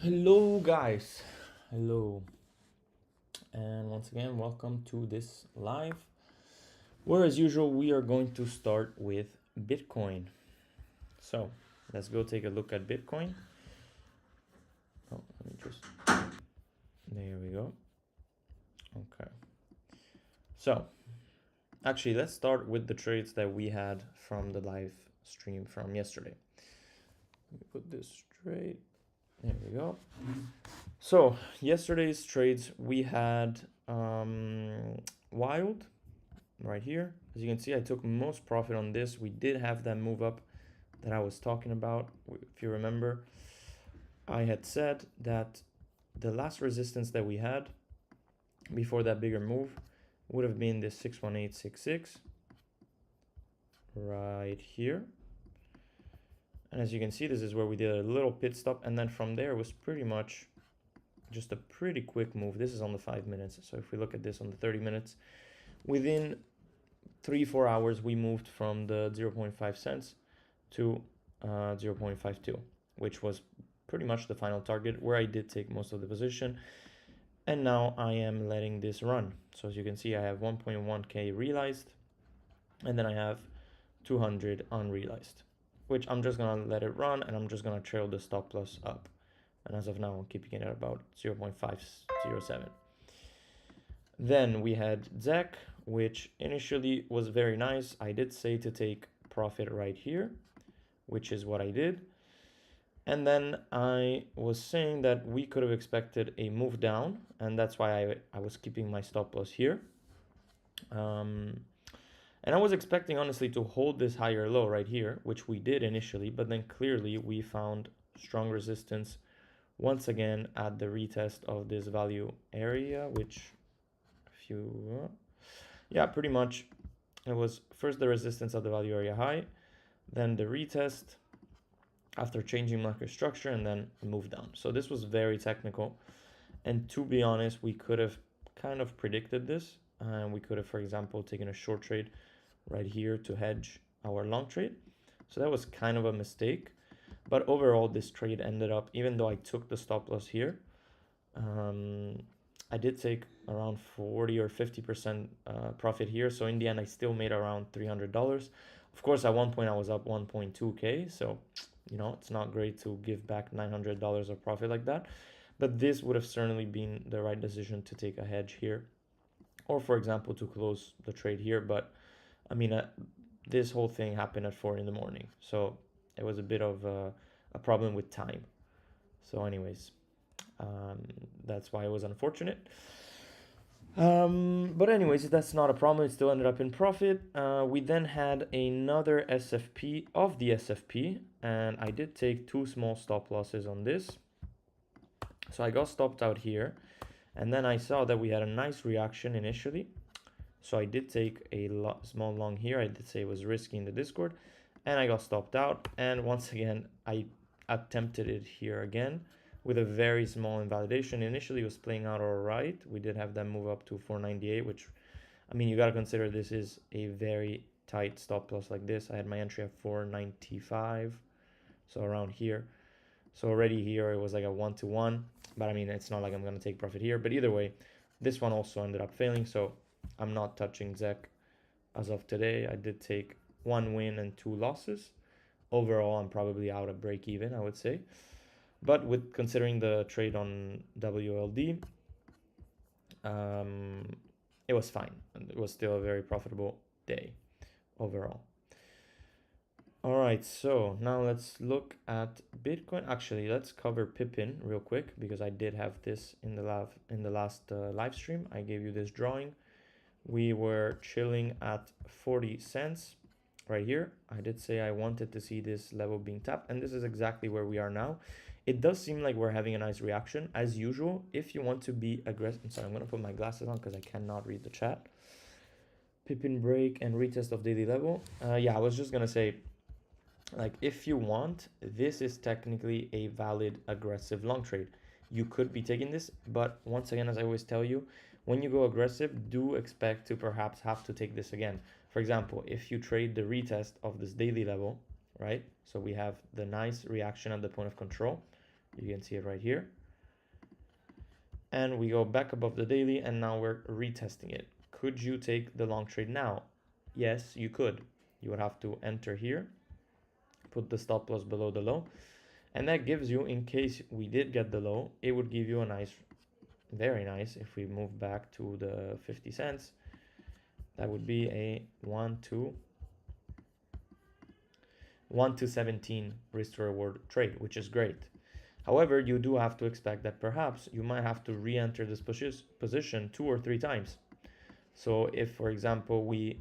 Hello guys, hello, and once again welcome to this live where as usual we are going to start with Bitcoin. So let's go take a look at Bitcoin. Let me just, there we go. Okay, so actually let's start with the trades that we had from the live stream from yesterday. Let me put this straight, there we go. So yesterday's trades we had wild right here. As you can see, I took most profit on this. We did have that move up that I was talking about. If you remember, I had said that the last resistance that we had before that bigger move would have been this 61866 right here. And as you can see, this is where we did a little pit stop, and then from there was pretty much just a pretty quick move. This is on the 5 minutes. So if we look at this on the 30 minutes, within 3-4 hours we moved from the 0.5 cents to 0.52, which was pretty much the final target where I did take most of the position. And now I am letting this run. So as you can see, I have 1.1k realized, and then I have 200 unrealized, which I'm just gonna let it run, and I'm just gonna trail the stop loss up. And as of now, I'm keeping it at about 0.507. Then we had ZEC, which initially was very nice. I did say to take profit right here, which is what I did. And then I was saying that we could have expected a move down, and that's why I was keeping my stop loss here. And I was expecting, honestly, to hold this higher low right here, which we did initially, but then clearly we found strong resistance once again at the retest of this value area, which if you, yeah, pretty much it was first the resistance at the value area high, then the retest after changing market structure, and then move down. So this was very technical, and to be honest, we could have kind of predicted this, and we could have, for example, taken a short trade right here to hedge our long trade. So that was kind of a mistake, but overall this trade ended up, even though I took the stop loss here, I did take around 40 or 50% profit here. So in the end, I still made around $300. Of course, at one point I was up 1.2k. So, you know, it's not great to give back $900 of profit like that. But this would have certainly been the right decision to take a hedge here, or for example, to close the trade here. But I mean, this whole thing happened at 4 in the morning. So it was a bit of a problem with time. So anyways, that's why it was unfortunate. But anyways, that's not a problem. It still ended up in profit. We then had another SFP of the SFP, and I did take 2 small stop losses on this. So I got stopped out here, and then I saw that we had a nice reaction initially. So I did take a small long here. I did say it was risky in the Discord, and I got stopped out. And once again, I attempted it here again with a very small invalidation. Initially, it was playing out all right. We did have that move up to 498, which, I mean, you got to consider this is a very tight stop loss like this. I had my entry at 495, so around here. So already here, it was like a 1-to-1. But I mean, it's not like I'm going to take profit here. But either way, this one also ended up failing. So I'm not touching ZEC as of today. I did take 1 win and 2 losses. Overall, I'm probably out of break even, I would say. But with considering the trade on WLD, it was fine. It was still a very profitable day overall. All right, so now let's look at Bitcoin. Actually, let's cover Pippin real quick because I did have this in the last live stream. I gave you this drawing. We were chilling at 40 cents right here. I did say I wanted to see this level being tapped, and this is exactly where we are now. It does seem like we're having a nice reaction. As usual, if you want to be aggressive, sorry, I'm going to put my glasses on because I cannot read the chat. Pippin break and retest of daily level. Yeah, I was just going to say, like, if you want, this is technically a valid aggressive long trade. You could be taking this, but once again, as I always tell you, when you go aggressive, do expect to perhaps have to take this again. For example, if you trade the retest of this daily level, right? So we have the nice reaction at the point of control. You can see it right here. And we go back above the daily, and now we're retesting it. Could you take the long trade now? Yes, you could. You would have to enter here, put the stop loss below the low, and that gives you, in case we did get the low, it would give you a nice, very nice, if we move back to the 50 cents, that would be a 1 to 17 risk to reward trade, which is great. However, you do have to expect that perhaps you might have to re-enter this position 2 or 3 times. So if, for example, we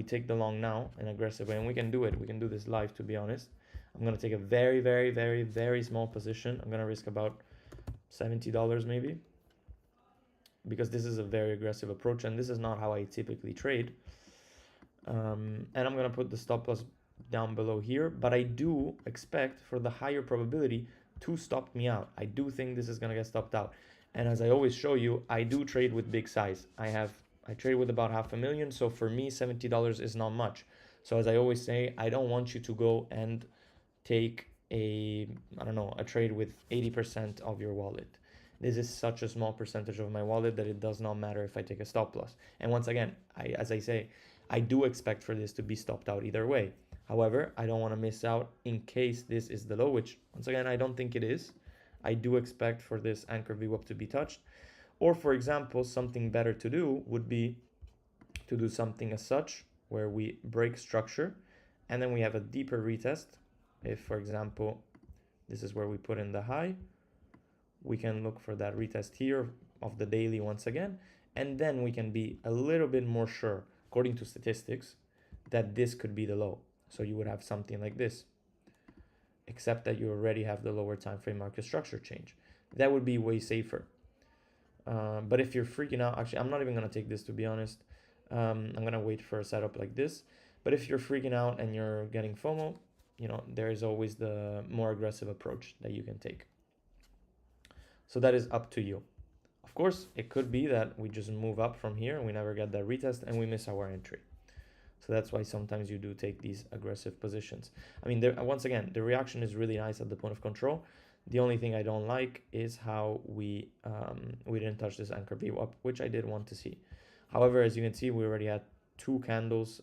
take the long now in aggressive way, and we can do it, we can do this live, to be honest. I'm going to take a very, very, very, very small position. I'm going to risk about $70 maybe, because this is a very aggressive approach, and this is not how I typically trade. And I'm going to put the stop loss down below here, but I do expect for the higher probability to stop me out. I do think this is going to get stopped out. And as I always show you, I do trade with big size. I trade with about $500,000. So for me, $70 is not much. So as I always say, I don't want you to go and take a trade with 80% of your wallet. This is such a small percentage of my wallet that it does not matter if I take a stop loss. And once again, as I say, I do expect for this to be stopped out either way. However, I don't want to miss out in case this is the low, which once again, I don't think it is. I do expect for this anchor VWAP to be touched. Or for example, something better to do would be to do something as such, where we break structure and then we have a deeper retest. If, for example, this is where we put in the high, we can look for that retest here of the daily once again, and then we can be a little bit more sure, according to statistics, that this could be the low. So you would have something like this, except that you already have the lower time frame market structure change. That would be way safer. But if you're freaking out, actually, I'm not even going to take this, to be honest. I'm going to wait for a setup like this. But if you're freaking out and you're getting FOMO, there is always the more aggressive approach that you can take. So that is up to you. Of course, it could be that we just move up from here and we never get that retest and we miss our entry. So that's why sometimes you do take these aggressive positions. I mean, once again, the reaction is really nice at the point of control. The only thing I don't like is how we didn't touch this anchor VWAP, which I did want to see. However, as you can see, we already had 2 candles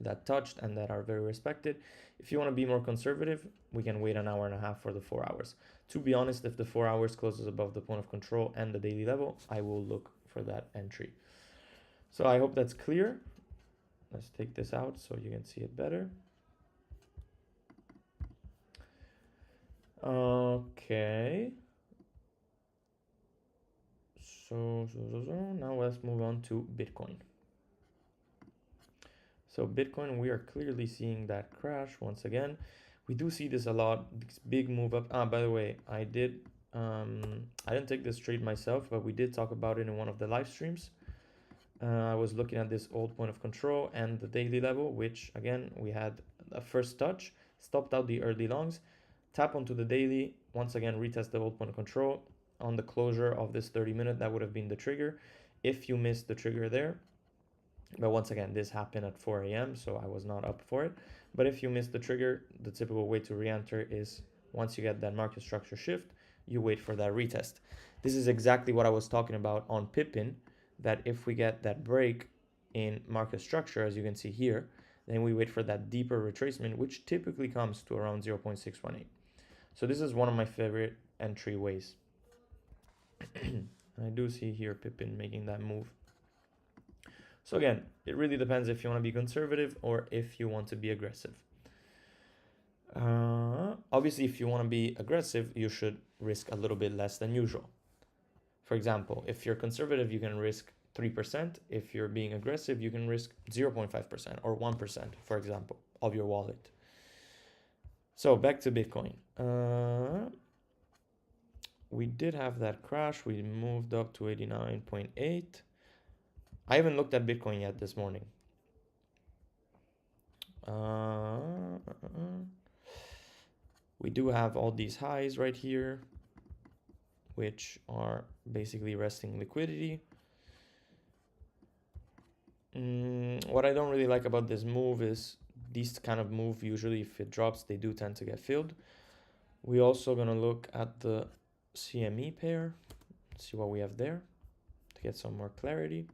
that touched and that are very respected. If you want to be more conservative, we can wait an hour and a half for the 4 hours. To be honest, if the 4 hours closes above the point of control and the daily level, I will look for that entry. So I hope that's clear. Let's take this out so you can see it better. Okay. So now let's move on to Bitcoin. So Bitcoin, we are clearly seeing that crash once again. We do see this a lot, this big move up. By the way, I didn't take this trade myself, but we did talk about it in one of the live streams. I was looking at this old point of control and the daily level, which again, we had a first touch, stopped out the early longs, tap onto the daily, once again, retest the old point of control. On the closure of this 30-minute, that would have been the trigger. If you missed the trigger there, but once again, this happened at 4 a.m., so I was not up for it. But if you missed the trigger, the typical way to re-enter is once you get that market structure shift, you wait for that retest. This is exactly what I was talking about on Pippin, that if we get that break in market structure, as you can see here, then we wait for that deeper retracement, which typically comes to around 0.618. So this is one of my favorite entry ways. I do see here Pippin making that move. So again, it really depends if you want to be conservative or if you want to be aggressive. Obviously, if you want to be aggressive, you should risk a little bit less than usual. For example, if you're conservative, you can risk 3%. If you're being aggressive, you can risk 0.5% or 1%, for example, of your wallet. So back to Bitcoin. We did have that crash. We moved up to 89.8. I haven't looked at Bitcoin yet this morning. We do have all these highs right here, which are basically resting liquidity. What I don't really like about this move is these kind of move, usually if it drops, they do tend to get filled. We're also gonna look at the CME pair, see what we have there to get some more clarity.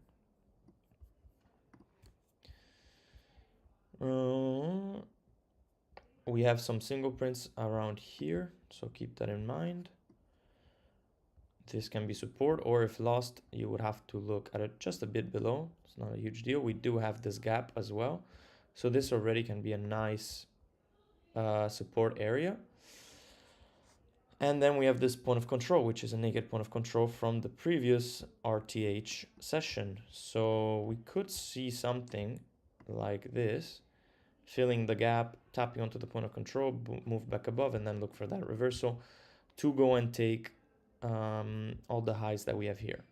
We have some single prints around here, so keep that in mind. This can be support, or if lost, you would have to look at it just a bit below. It's not a huge deal. We do have this gap as well. So this already can be a nice support area. And then we have this point of control, which is a naked point of control from the previous RTH session. So we could see something like this, filling the gap, tapping onto the point of control, move back above, and then look for that reversal to go and take all the highs that we have here.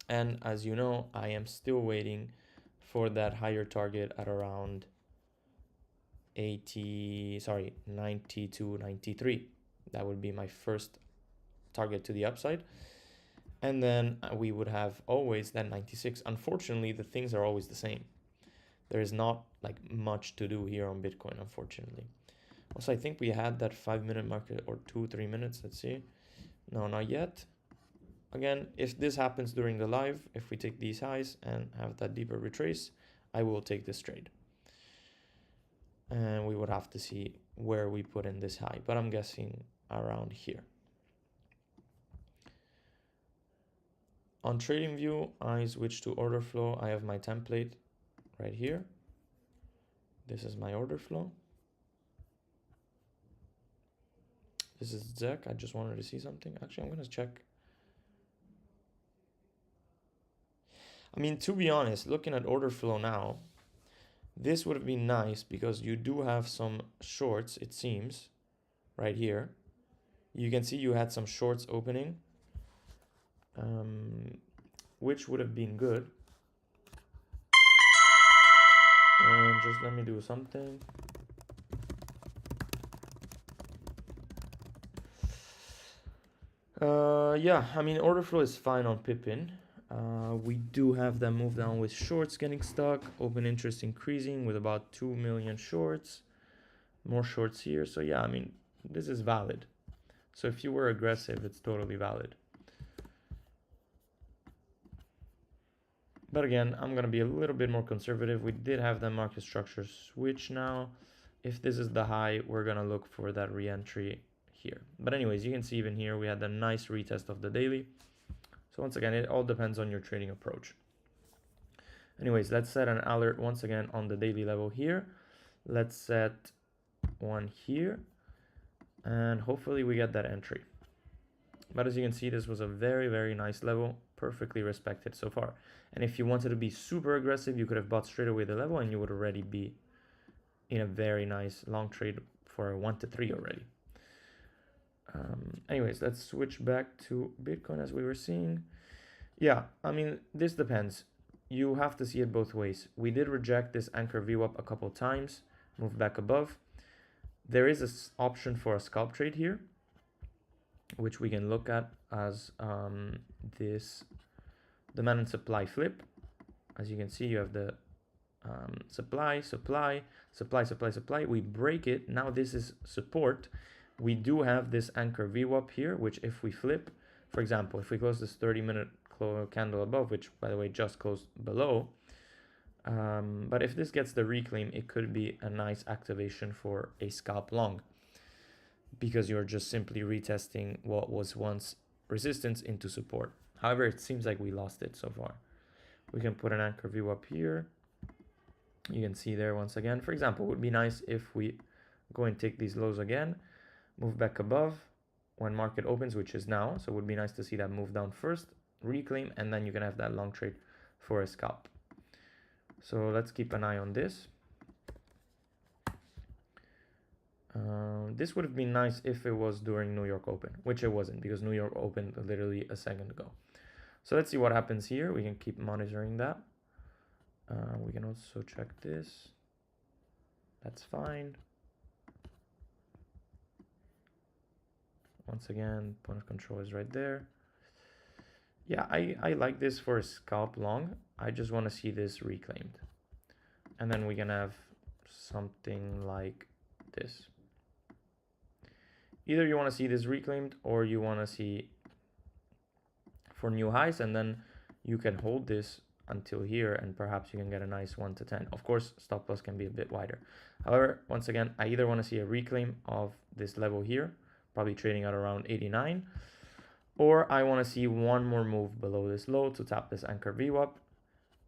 And as you know, I am still waiting for that higher target at around 92, 93. That would be my first target to the upside. And then we would have always that 96. Unfortunately, the things are always the same. There is not like much to do here on Bitcoin, unfortunately. Also, I think we had that 5-minute market, or 2-3 minutes. Let's see. No, not yet. Again, if this happens during the live, if we take these highs and have that deeper retrace, I will take this trade. And we would have to see where we put in this high, but I'm guessing around here. On trading view, I switch to order flow. I have my template right here. This is my order flow. This is Zek. I just wanted to see something. Actually, I'm going to check. I mean, to be honest, looking at order flow now, this would have been nice because you do have some shorts, it seems, right here. You can see you had some shorts opening, which would have been good. And just let me do something. Yeah, I mean, order flow is fine on Pippin. We do have that move down with shorts getting stuck, open interest increasing with about 2 million shorts, more shorts here. So yeah, I mean, this is valid. So if you were aggressive, it's totally valid. But again, I'm going to be a little bit more conservative. We did have that market structure switch now. If this is the high, we're going to look for that re-entry here. But anyways, you can see even here, we had a nice retest of the daily. So once again, it all depends on your trading approach. Anyways, let's set an alert once again on the daily level here. Let's set one here. And hopefully we get that entry. But as you can see, this was a very, very nice level, perfectly respected so far. And if you wanted to be super aggressive, you could have bought straight away the level and you would already be in a very nice long trade for a 1 to 3 already. Anyways, let's switch back to Bitcoin as we were seeing. Yeah, I mean, this depends. You have to see it both ways. We did reject this anchor VWAP a couple times, move back above. There is an option for a scalp trade here, which we can look at as this demand and supply flip. As you can see, you have the supply. We break it. Now this is support. We do have this anchor VWAP here, which if we flip, for example, if we close this 30-minute candle above, which by the way just closed below, but if this gets the reclaim, it could be a nice activation for a scalp long, because you're just simply retesting what was once resistance into support. However, it seems like we lost it so far. We can put an anchor view up here. You can see there once again. For example, it would be nice if we go and take these lows again, move back above when market opens, which is now. So it would be nice to see that move down first, reclaim, and then you can have that long trade for a scalp. So let's keep an eye on this. This would have been nice if it was during New York Open, which it wasn't because New York opened literally a second ago. So let's see what happens here. We can keep monitoring that. We can also check this. That's fine. Once again, point of control is right there. Yeah, I like this for a scalp long. I just want to see this reclaimed. And then we can have something like this. either you want to see this reclaimed or you want to see for new highs, and then you can hold this until here and perhaps you can get a nice 1 to 10. Of course, stop loss can be a bit wider. However, once again, I either want to see a reclaim of this level here, probably trading at around 89, or I want to see one more move below this low to tap this anchor VWAP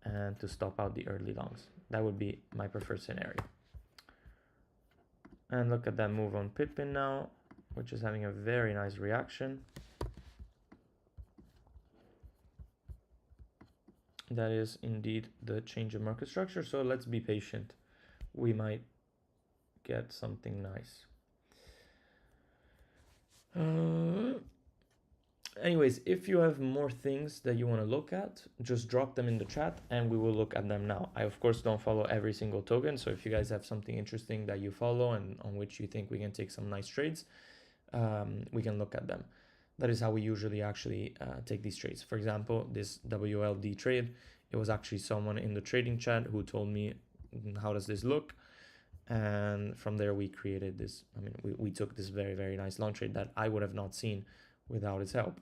and to stop out the early longs. That would be my preferred scenario. And look at that move on Pippin now, which is having a very nice reaction. That is indeed the change of market structure. So let's be patient. We might get something nice. Anyways, if you have more things that you want to look at, just drop them in the chat and we will look at them now. I, of course, don't follow every single token. So if you guys have something interesting that you follow and on which you think we can take some nice trades, we can look at them. That is how we usually actually take these trades. For example, this WLD trade, it was actually someone in the trading chat who told me, how does this look? And from there we created this. I mean, we took this very, very nice long trade that I would have not seen without his help.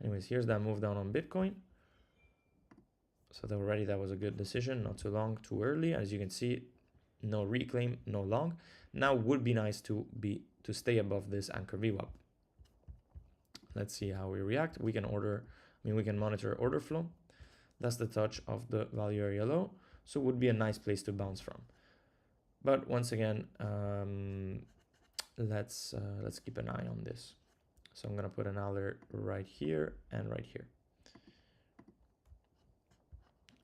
Anyways, here's that move down on Bitcoin. So already that was a good decision, not too long, too early. As you can see, no reclaim, no long. Now would be nice to stay above this anchor VWAP. Let's see how we react. We can we can monitor order flow. That's the touch of the value area low. So it would be a nice place to bounce from. But once again, let's keep an eye on this. So I'm gonna put an alert right here and right here.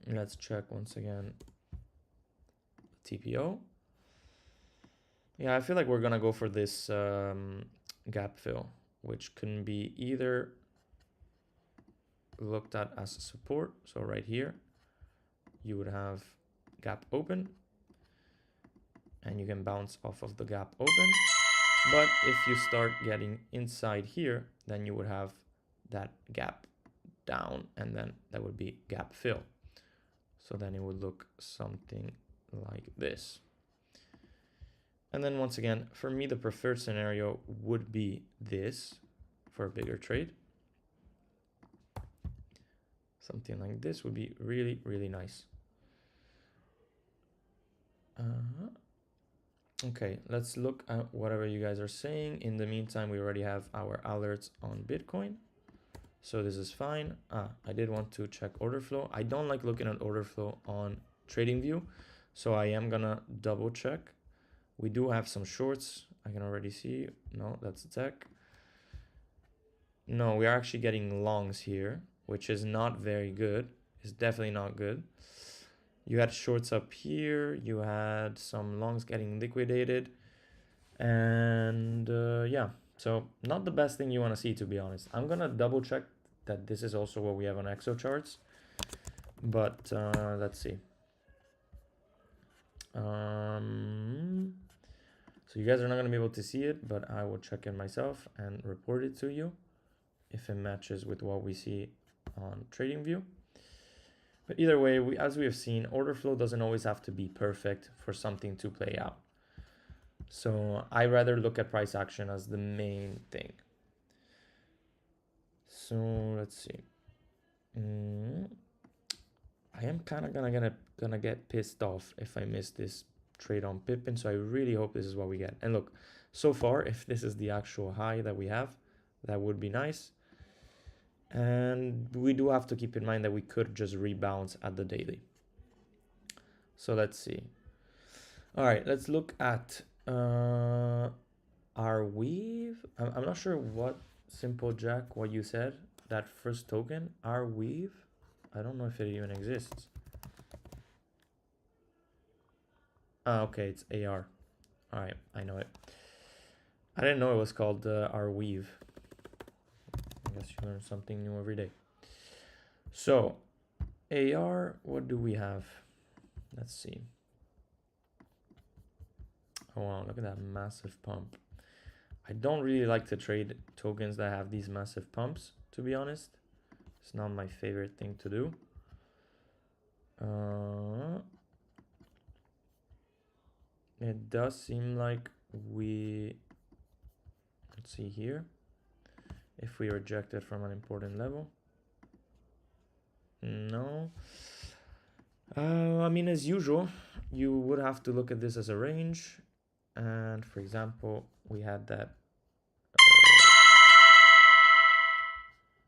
Let's check once again TPO. Yeah, I feel like we're gonna go for this gap fill, which can be either looked at as support. So right here, you would have gap open and you can bounce off of the gap open. But if you start getting inside here, then you would have that gap down and then that would be gap fill. So then it would look something like this. And then once again, for me, the preferred scenario would be this for a bigger trade. Something like this would be really, really nice. Okay, let's look at whatever you guys are saying. In the meantime, we already have our alerts on Bitcoin. So this is fine. I did want to check order flow. I don't like looking at order flow on TradingView. So I am gonna double check. We do have some shorts. I can already see. No, that's tech. No, we are actually getting longs here, which is not very good. It's definitely not good. You had shorts up here. You had some longs getting liquidated. And yeah, so not the best thing you want to see, to be honest. I'm going to double check that this is also what we have on Exo charts. But let's see. So you guys are not going to be able to see it, but I will check it myself and report it to you if it matches with what we see on TradingView. But either way, as we have seen, order flow doesn't always have to be perfect for something to play out. So I rather look at price action as the main thing. So let's see. I am kind of gonna get pissed off if I miss this trade on Pippin. So I really hope this is what we get. And look, so far, if this is the actual high that we have, that would be nice. And we do have to keep in mind that we could just rebound at the daily. So let's see. All right, let's look at our weave. I'm not sure what Simple Jack, what you said, that first token, our weave. I don't know if it even exists. Okay, it's AR. All right, I know it. I didn't know it was called our weave. I guess you learn something new every day. So AR, what do we have? Let's see. Oh wow, look at that massive pump. I don't really like to trade tokens that have these massive pumps, to be honest. It's not my favorite thing to do. It does seem like we Let's see here if we reject it from an important level. No. I mean, as usual, you would have to look at this as a range. And for example, we had that.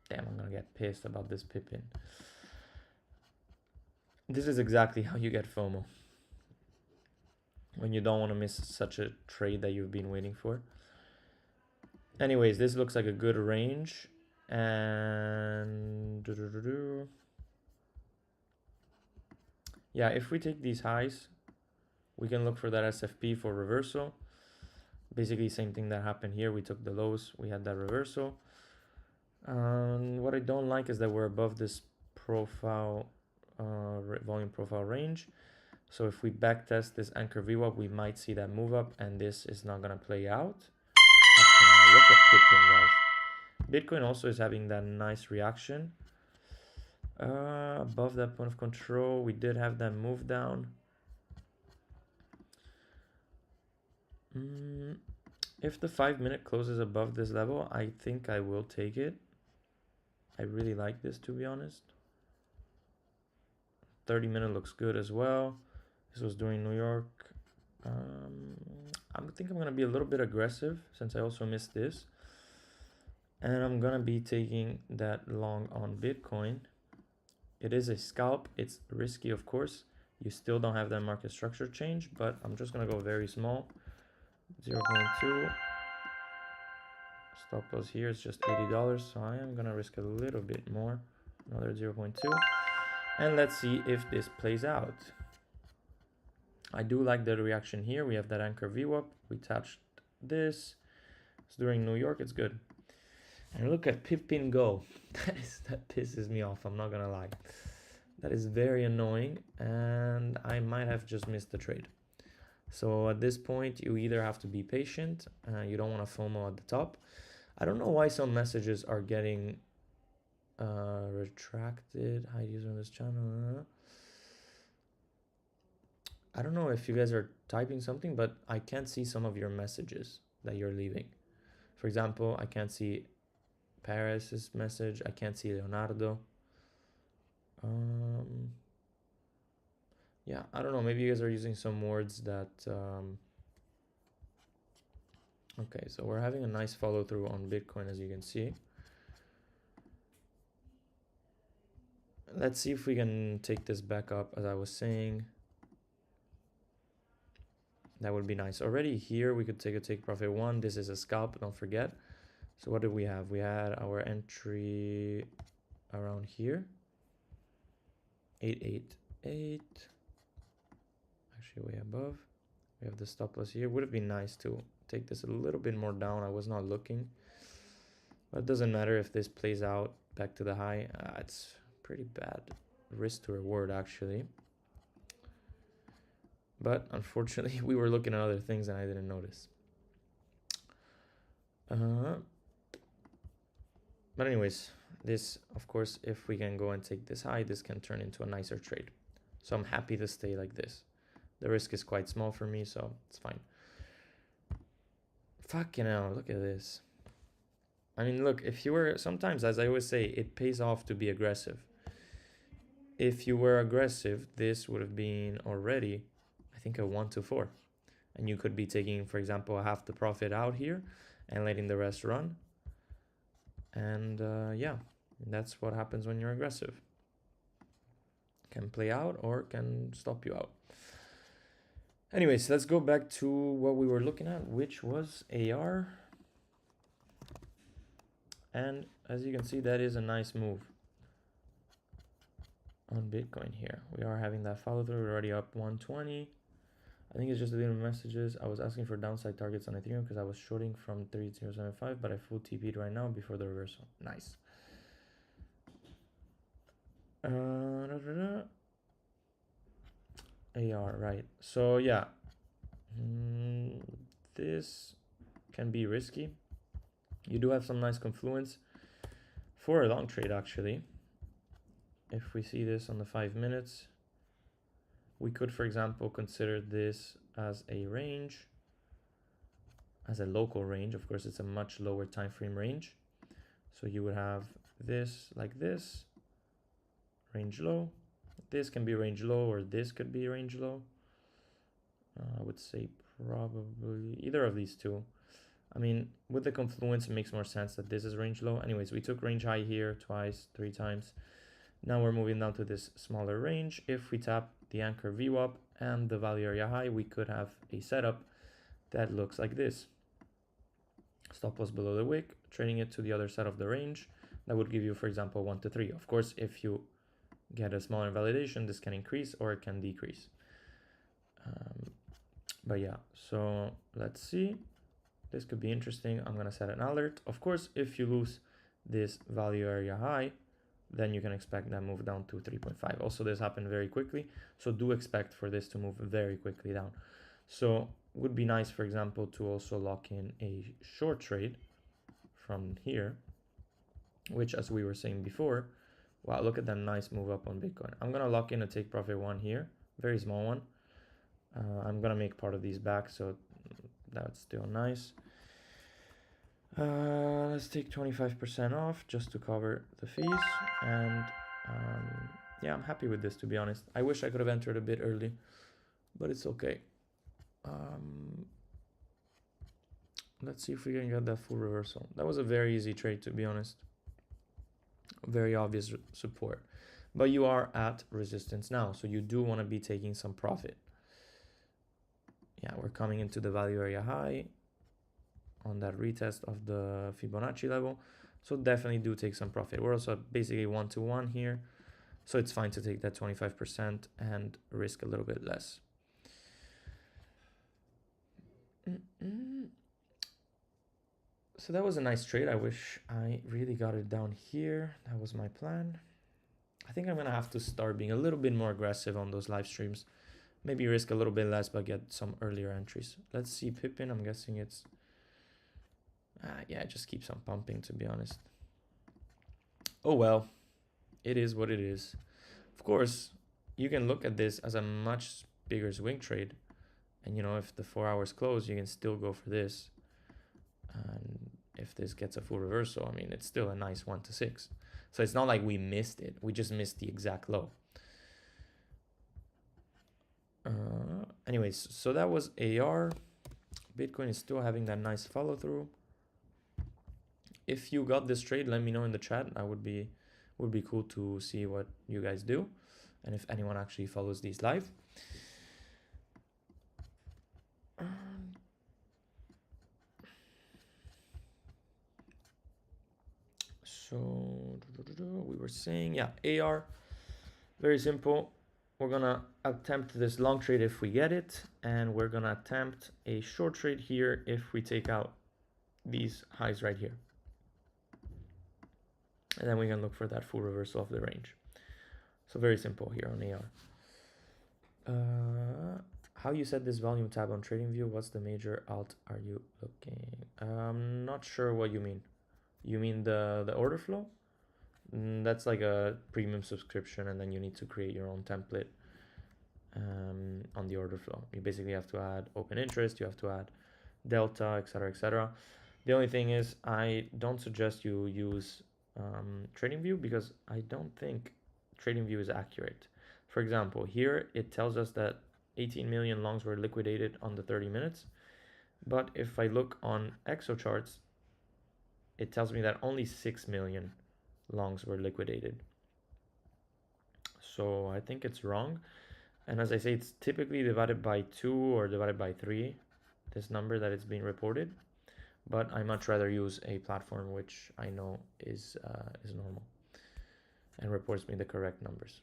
Damn, I'm gonna get pissed about this Pippin. This is exactly how you get FOMO. When you don't want to miss such a trade that you've been waiting for. Anyways, this looks like a good range. And yeah, if we take these highs, we can look for that SFP for reversal. Basically same thing that happened here. We took the lows, we had that reversal. What I don't like is that we're above this profile volume profile range. So if we backtest this anchor VWAP, we might see that move up, and this is not gonna play out. Look at Pippin, guys. Bitcoin also is having that nice reaction. Above that point of control, we did have that move down. If the 5-minute closes above this level, I think I will take it. I really like this, to be honest. 30-minute looks good as well. This was during New York. I think I'm gonna be a little bit aggressive since I also missed this. And I'm gonna be taking that long on Bitcoin. It is a scalp, it's risky, of course. You still don't have that market structure change, but I'm just gonna go very small. 0.2. Stop loss here is just $80, so I am gonna risk a little bit more. Another 0.2. And let's see if this plays out. I do like the reaction here. We have that anchor VWAP. We touched this. It's during New York, it's good. And look at Pippin go. That pisses me off, I'm not gonna lie. That is very annoying, and I might have just missed the trade. So at this point, you either have to be patient, you don't want to FOMO at the top. I don't know why some messages are getting retracted. Hide user on this channel. I don't know if you guys are typing something, but I can't see some of your messages that you're leaving. For example, I can't see Paris's message. I can't see Leonardo. Yeah, I don't know. Maybe you guys are using some words that... Okay, so we're having a nice follow through on Bitcoin, as you can see. Let's see if we can take this back up, as I was saying. That would be nice. Already here, we could take a take profit 1. This is a scalp, don't forget. So what did we have? We had our entry around here. 888. Actually way above. We have the stop loss here. Would have been nice to take this a little bit more down. I was not looking. But it doesn't matter if this plays out back to the high. It's pretty bad risk to reward, actually. But unfortunately, we were looking at other things and I didn't notice. But anyways, this, of course, if we can go and take this high, this can turn into a nicer trade. So I'm happy to stay like this. The risk is quite small for me, so it's fine. Fucking hell, look at this. I mean, look, if you were, sometimes, as I always say, it pays off to be aggressive. If you were aggressive, this would have been already, I think, a 1 to 4. And you could be taking, for example, half the profit out here and letting the rest run. And yeah, that's what happens when you're aggressive. Can play out or can stop you out. Anyways, let's go back to what we were looking at, which was AR. And as you can see, that is a nice move on Bitcoin here. We are having that follow through. We're already up 120. I think it's just a little messages. I was asking for downside targets on Ethereum because I was shorting from 3075, but I full TP'd right now before the reversal. Nice. AR, right. So yeah, this can be risky. You do have some nice confluence for a long trade, actually. If we see this on the 5 minutes, we could, for example, consider this as a range. as a local range. Of course, it's a much lower time frame range. So you would have this like this, range low. This can be range low, or this could be range low. I would say probably either of these two. I mean, with the confluence, it makes more sense that this is range low. Anyways, we took range high here twice, 3 times. Now we're moving down to this smaller range. If we tap the anchor VWAP and the value area high, we could have a setup that looks like this. Stop loss below the wick, trading it to the other side of the range. That would give you, for example, 1 to 3. Of course, if you get a smaller invalidation, this can increase or it can decrease. But yeah, so let's see. This could be interesting. I'm gonna set an alert. Of course, if you lose this value area high, then you can expect that move down to 3.5. Also, this happened very quickly, so do expect for this to move very quickly down. So would be nice, for example, to also lock in a short trade from here, which, as we were saying before, wow, look at that nice move up on Bitcoin. I'm gonna lock in a take profit one here, very small one. I'm gonna make part of these back, so that's still nice. Let's take 25% off just to cover the fees. And yeah, I'm happy with this, to be honest. I wish I could have entered a bit early, but it's okay. Let's see if we can get that full reversal. That was a very easy trade, to be honest. Very obvious support, but you are at resistance now, so you do want to be taking some profit. Yeah, we're coming into the value area high on that retest of the Fibonacci level, so definitely do take some profit. We're also basically 1-to-1 here, so it's fine to take that 25% and risk a little bit less. So that was a nice trade. I wish I really got it down here. That was my plan. I think I'm gonna have to start being a little bit more aggressive on those live streams. Maybe risk a little bit less, but get some earlier entries. Let's see Pippin. I'm guessing it's... yeah, it just keeps on pumping, to be honest. Oh well, it is what it is. Of course, you can look at this as a much bigger swing trade. And, you know, if the 4 hours close, you can still go for this. And if this gets a full reversal, I mean, it's still a nice 1 to 6. So it's not like we missed it. We just missed the exact low. Anyways, so that was AR. Bitcoin is still having that nice follow through. If you got this trade, let me know in the chat. That would be cool to see what you guys do, and if anyone actually follows these live. So we were saying, yeah, AR, very simple. We're gonna attempt this long trade if we get it, and we're gonna attempt a short trade here if we take out these highs right here. And then we can look for that full reversal of the range. So very simple here on AR. How you set this volume tab on TradingView? What's the major alt are you looking? I'm not sure what you mean. You mean the order flow? That's like a premium subscription, and then you need to create your own template on the order flow. You basically have to add open interest, you have to add delta, etc., etc. The only thing is, I don't suggest you use TradingView, because I don't think TradingView is accurate. For example, here it tells us that 18 million longs were liquidated on the 30 minutes, but if I look on ExoCharts, it tells me that only 6 million longs were liquidated. So I think it's wrong. And as I say, it's typically divided by 2 or divided by 3, this number that it's being reported. But I much rather use a platform which I know is normal and reports me the correct numbers.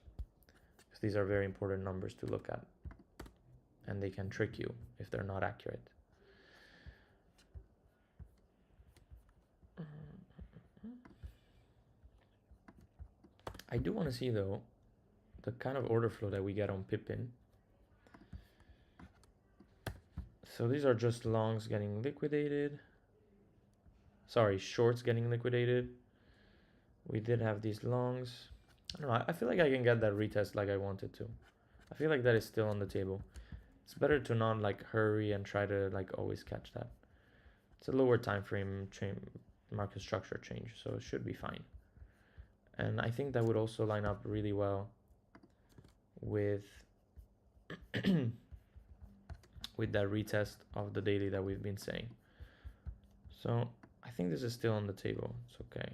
Because these are very important numbers to look at, and they can trick you if they're not accurate. I do want to see, though, the kind of order flow that we get on Pippin. So these are just longs getting liquidated. Sorry, shorts getting liquidated. We did have these longs. I don't know, I feel like I can get that retest like I wanted to. I feel like that is still on the table. It's better to not like hurry and try to like always catch that. It's a lower time frame market structure change, so it should be fine. And I think that would also line up really well with with that retest of the daily that we've been saying. So I think this is still on the table. It's okay.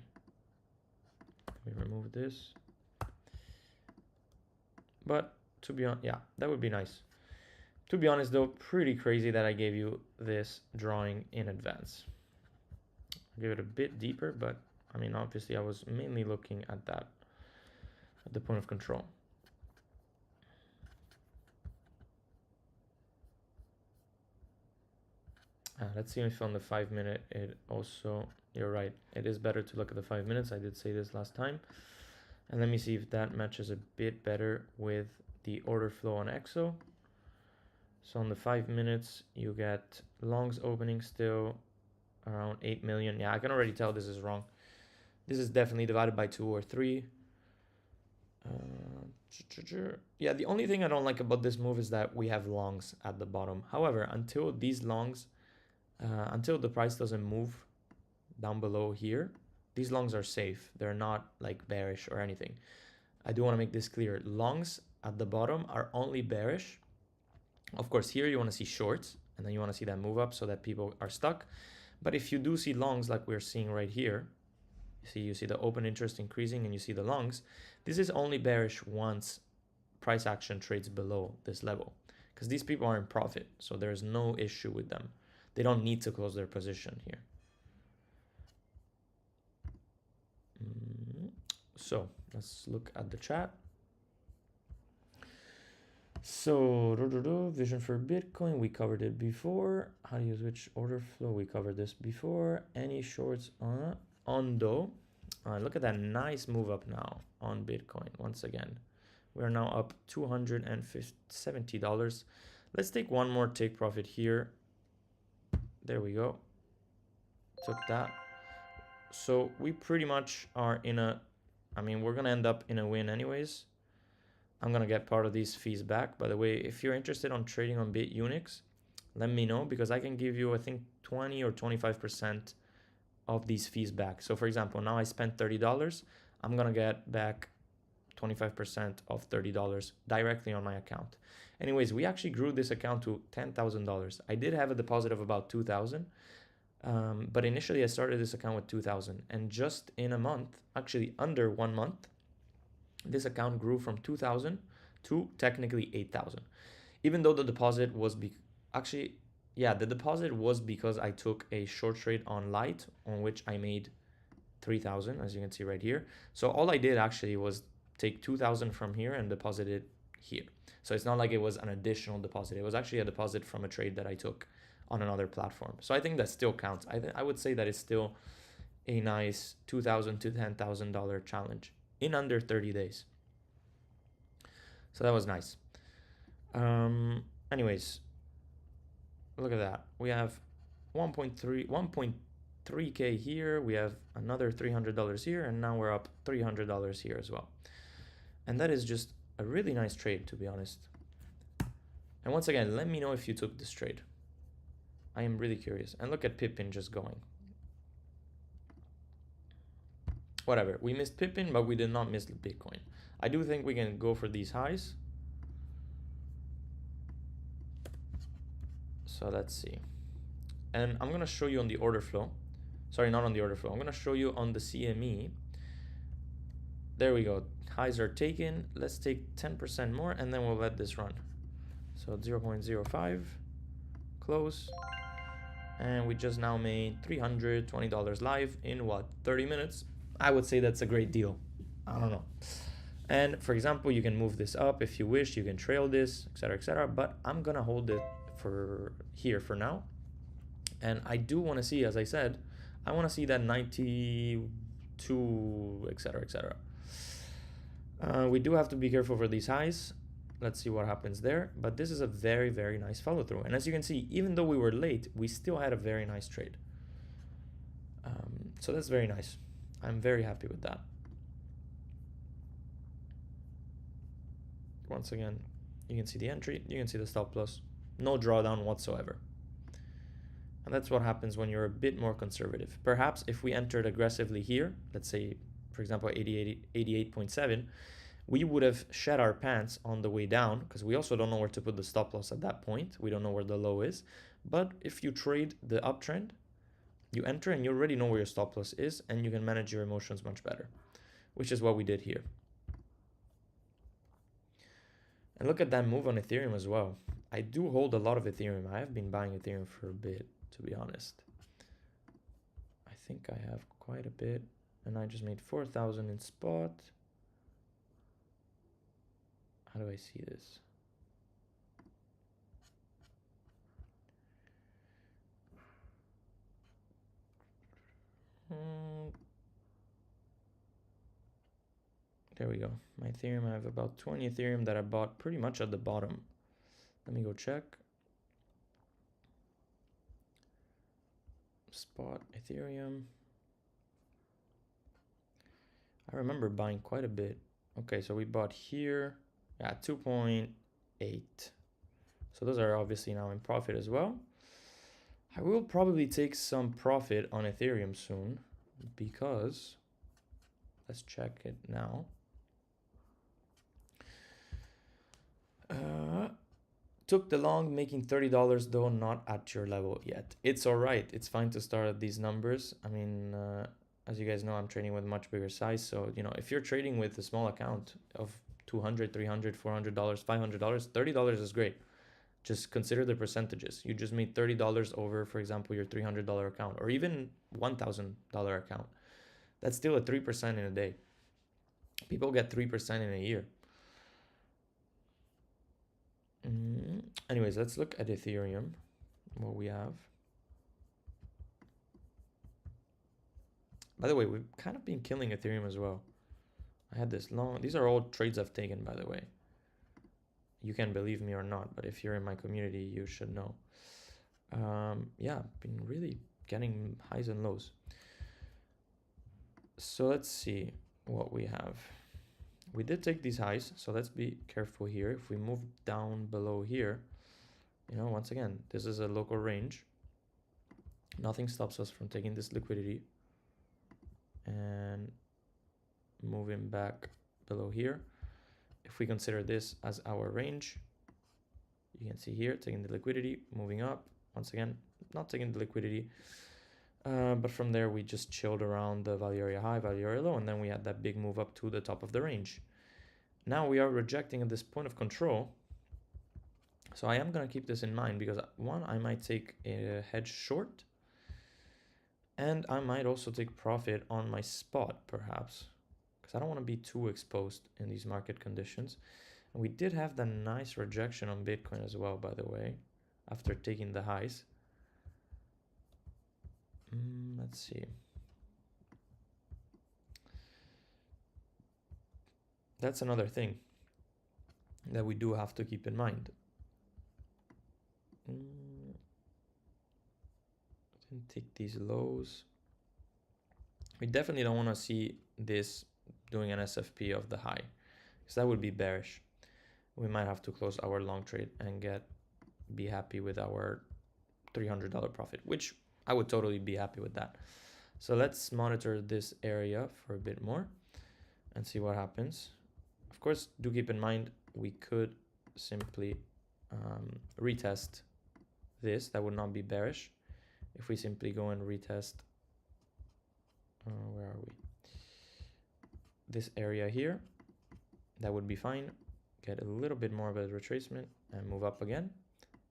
Let me remove this. But to be honest, yeah, that would be nice. To be honest though, pretty crazy that I gave you this drawing in advance. I'll give it a bit deeper, but I mean, obviously I was mainly looking at that, at the point of control. Let's see if on the 5 minute it also, you're right, it is better to look at the 5 minutes. I did say this last time. And let me see if that matches a bit better with the order flow on EXO. So on the 5 minutes, you get longs opening still around 8 million. Yeah, I can already tell this is wrong. This is definitely divided by 2 or 3. Yeah, the only thing I don't like about this move is that we have longs at the bottom. However, until these longs, until the price doesn't move down below here, these longs are safe. They're not like bearish or anything. I do want to make this clear. Longs at the bottom are only bearish. Of course, here you want to see shorts, and then you want to see that move up so that people are stuck. But if you do see longs like we're seeing right here, you see the open interest increasing and you see the longs, this is only bearish once price action trades below this level, because these people are in profit, so there's no issue with them. They don't need to close their position here. So let's look at the chat. So vision for Bitcoin, we covered it before. How do you switch order flow? We covered this before. Any shorts on Ondo? Look at that nice move up now on Bitcoin. Once again, we are now up $270. Let's take one more take profit here. There we go. Took that. So we pretty much are in a, I mean, we're going to end up in a win anyways. I'm going to get part of these fees back. By the way, if you're interested on trading on BitUnix, let me know, because I can give you, I think, 20 or 25% of these fees back. So for example, now I spent $30. I'm going to get back 25% of $30 directly on my account. Anyways, we actually grew this account to $10,000. I did have a deposit of about $2,000. But initially I started this account with 2,000, and just in a month, actually under 1 month, this account grew from 2,000 to technically 8,000. Even though the deposit was the deposit was because I took a short trade on Light, on which I made 3,000, as you can see right here. So all I did actually was take 2,000 from here and deposit it here. So it's not like it was an additional deposit. It was actually a deposit from a trade that I took on another platform. So I think that still counts. I would say that it's still a nice $2,000 to $10,000 challenge in under 30 days. So that was nice. Anyways, look at that. We have 1.3K here. We have another $300 here, and now we're up $300 here as well. And that is just a really nice trade, to be honest. And once again, let me know if you took this trade. I am really curious. And look at Pippin just going. Whatever, we missed Pippin, but we did not miss the Bitcoin. I do think we can go for these highs. So let's see. And I'm going to show you on the order flow. Sorry, not on the order flow. I'm going to show you on the CME. There we go. Highs are taken. Let's take 10% more, and then we'll let this run. So 0.05, close. And we just now made $320 live in what, 30 minutes? I would say that's a great deal. I don't know. And for example, you can move this up if you wish. You can trail this, etc., but I'm gonna hold it for here for now. And I do want to see, as I said, I want to see that 92, etc. We do have to be careful for these highs. Let's see what happens there. But this is a very, very nice follow through. And as you can see, even though we were late, we still had a very nice trade. So that's very nice. I'm very happy with that. Once again, you can see the entry, you can see the stop loss, no drawdown whatsoever. And that's what happens when you're a bit more conservative. Perhaps if we entered aggressively here, let's say, for example, 88.7, we would have shed our pants on the way down because we also don't know where to put the stop loss at that point. We don't know where the low is. But if you trade the uptrend, you enter and you already know where your stop loss is and you can manage your emotions much better, which is what we did here. And look at that move on Ethereum as well. I do hold a lot of Ethereum. I have been buying Ethereum for a bit, to be honest. I think I have quite a bit. And I just made 4,000 in spot. How do I see this? There we go. My Ethereum, I have about 20 Ethereum that I bought pretty much at the bottom. Let me go check. Spot Ethereum. I remember buying quite a bit. Okay, so we bought here at 2.8. So those are obviously now in profit as well. I will probably take some profit on Ethereum soon because let's check it now. Took the long, making $30 though, not at your level yet. It's all right. It's fine to start at these numbers. I mean, as you guys know, I'm trading with much bigger size. So, you know, if you're trading with a small account of $200, $300, $400, $500, $30 is great. Just consider the percentages. You just made $30 over, for example, your $300 account or even $1,000 account. That's still a 3% in a day. People get 3% in a year. Anyways, let's look at Ethereum, what we have. By the way, we've kind of been killing Ethereum as well. I had this long, these are all trades I've taken, by the way. You can believe me or not, but if you're in my community, you should know. Yeah, been really getting highs and lows. So let's see what we have. We did take these highs, so let's be careful here. If we move down below here, you know, once again, this is a local range. Nothing stops us from taking this liquidity and moving back below here. If we consider this as our range, you can see here, taking the liquidity, moving up. Once again, not taking the liquidity. But from there, we just chilled around the value area high, value area low, and then we had that big move up to the top of the range. Now we are rejecting at this point of control. So I am going to keep this in mind because one, I might take a hedge short. And I might also take profit on my spot, perhaps. Because I don't want to be too exposed in these market conditions. And we did have the nice rejection on Bitcoin as well, by the way, after taking the highs. Let's see. That's another thing that we do have to keep in mind. Didn't take these lows. We definitely don't want to see this doing an SFP of the high, because that would be bearish. We might have to close our long trade and be happy with our $300 profit, which I would totally be happy with that. So let's monitor this area for a bit more and see what happens. Of course, do keep in mind, we could simply retest this. That would not be bearish. If we simply go and retest, where are we? This area here, that would be fine. Get a little bit more of a retracement and move up again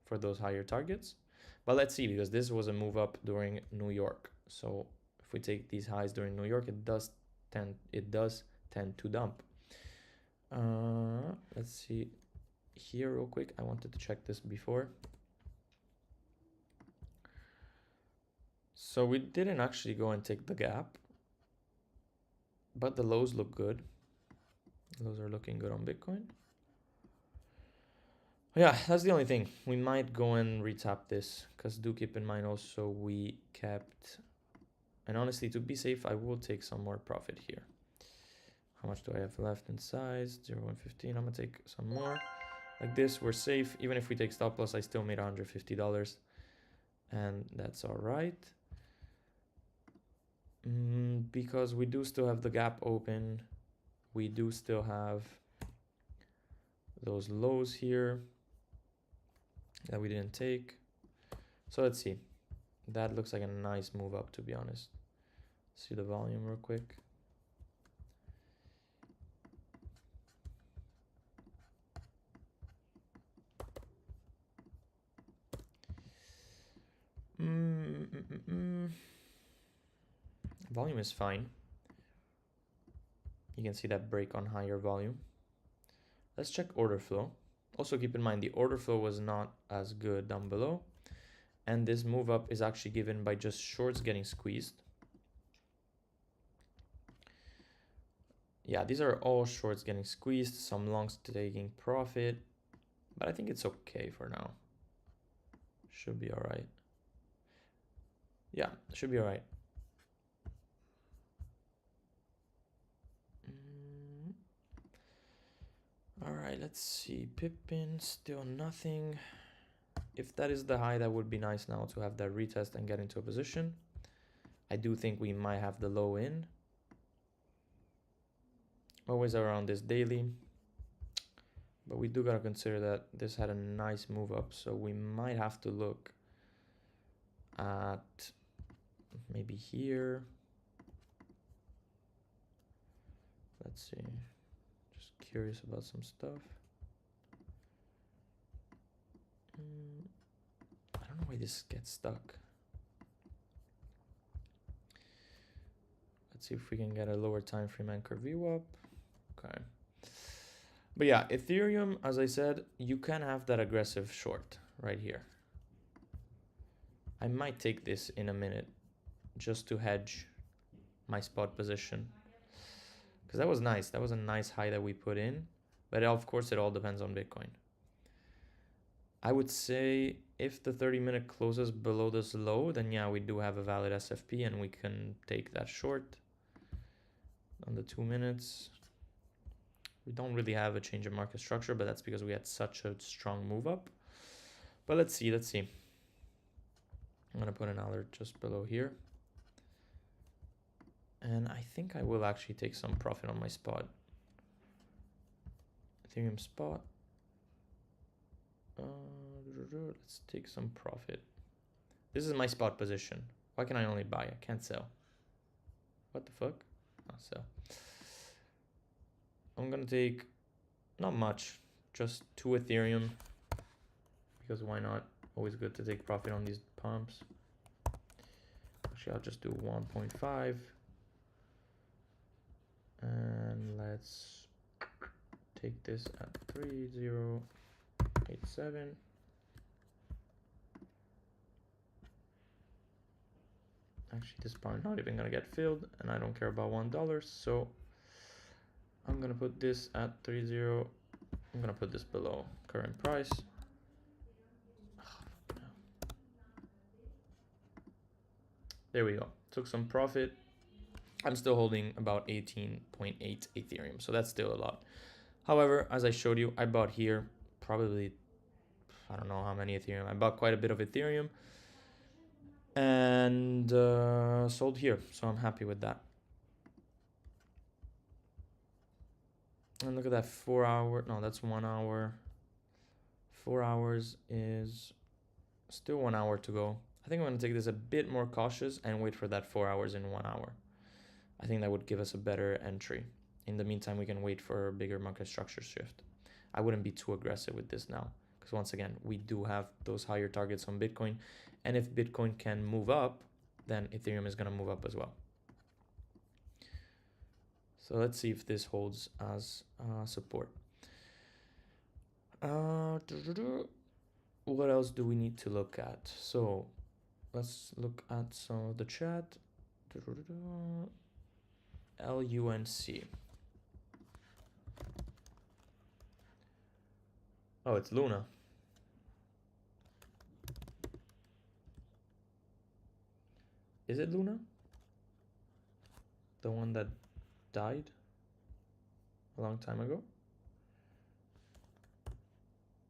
for those higher targets. But let's see, because this was a move up during New York. So if we take these highs during New York, it does tend to dump. Let's see here real quick. I wanted to check this before. So we didn't actually go and take the gap, but the lows look good. Those are looking good on Bitcoin. Yeah, that's the only thing. We might go and retap this, because do keep in mind also we kept, and honestly, to be safe, I will take some more profit here. How much do I have left in size? 0.15. I'm gonna take some more. Like this, we're safe. Even if we take stop loss, I still made $150. and that's all right. Because we do still have the gap open. We do still have those lows here that we didn't take. So let's see. That looks like a nice move up, to be honest. See the volume real quick. Volume is fine. You can see that break on higher volume. Let's check order flow. Also keep in mind the order flow was not as good down below. And this move up is actually given by just shorts getting squeezed. Yeah, these are all shorts getting squeezed, some longs taking profit, but I think it's okay for now. Should be all right. Yeah, should be all right. All right, let's see. Pippin, still nothing. If that is the high, that would be nice now to have that retest and get into a position. I do think we might have the low in. Always around this daily. But we do gotta consider that this had a nice move up, so we might have to look at maybe here. Let's see. Just curious about some stuff. I don't know why this gets stuck. Let's see if we can get a lower time frame anchor view up. Okay. But yeah, Ethereum, as I said, you can have that aggressive short right here. I might take this in a minute just to hedge my spot position. Because that was nice. That was a nice high that we put in. But of course, it all depends on Bitcoin. I would say if the 30-minute closes below this low, then yeah, we do have a valid SFP and we can take that short. On the 2 minutes, we don't really have a change in market structure, but that's because we had such a strong move up. But let's see. I'm gonna put an alert just below here. And I think I will actually take some profit on my spot. Ethereum spot. Let's take some profit. This is my spot position. Why can I only buy? I can't sell. What the fuck? I'll sell. I'm gonna take not much, just 2 Ethereum. Because why not? Always good to take profit on these pumps. Actually, I'll just do 1.5. And let's take this at 3087. Actually, this is probably not even gonna get filled, and I don't care about $1, so I'm gonna put this at 30. I'm gonna put this below current price. There we go. Took some profit. I'm still holding about 18.8 Ethereum, so that's still a lot. However, as I showed you, I bought here probably, I don't know how many Ethereum. I bought quite a bit of Ethereum and sold here, so I'm happy with that. And look at that 4 hour, no, that's 1 hour. 4 hours is still 1 hour to go. I think I'm gonna take this a bit more cautious and wait for that 4 hours in 1 hour. I think that would give us a better entry. In the meantime, we can wait for a bigger market structure shift. I wouldn't be too aggressive with this now, because once again, we do have those higher targets on Bitcoin. And if Bitcoin can move up, then Ethereum is gonna move up as well. So let's see if this holds as support. What else do we need to look at? So let's look at some of the chat. LUNC. Oh, it's Luna. Is it Luna? The one that died a long time ago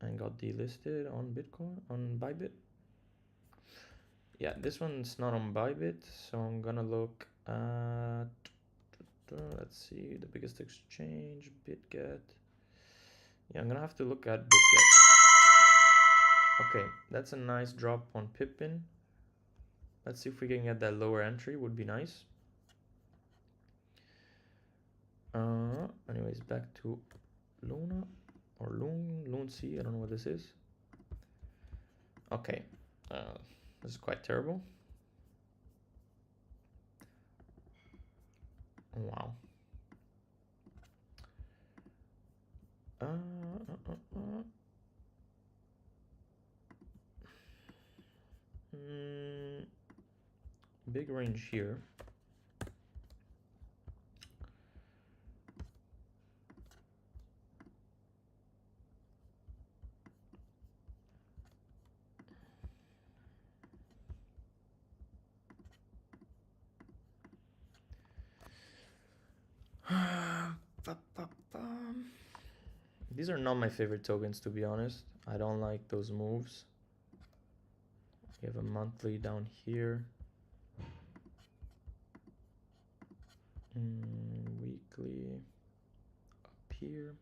and got delisted on Bitcoin, on Bybit? Yeah, this one's not on Bybit, so I'm gonna look at, let's see, the biggest exchange, BitGet. Yeah, I'm gonna have to look at BitGet. Okay, that's a nice drop on Pippin. Let's see if we can get that lower entry, would be nice. Anyways, back to Luna or Loon C, I don't know what this is. Okay, this is quite terrible. Wow. Big range here. These are not my favorite tokens, to be honest. I don't like those moves. We have a monthly down here. Weekly up here.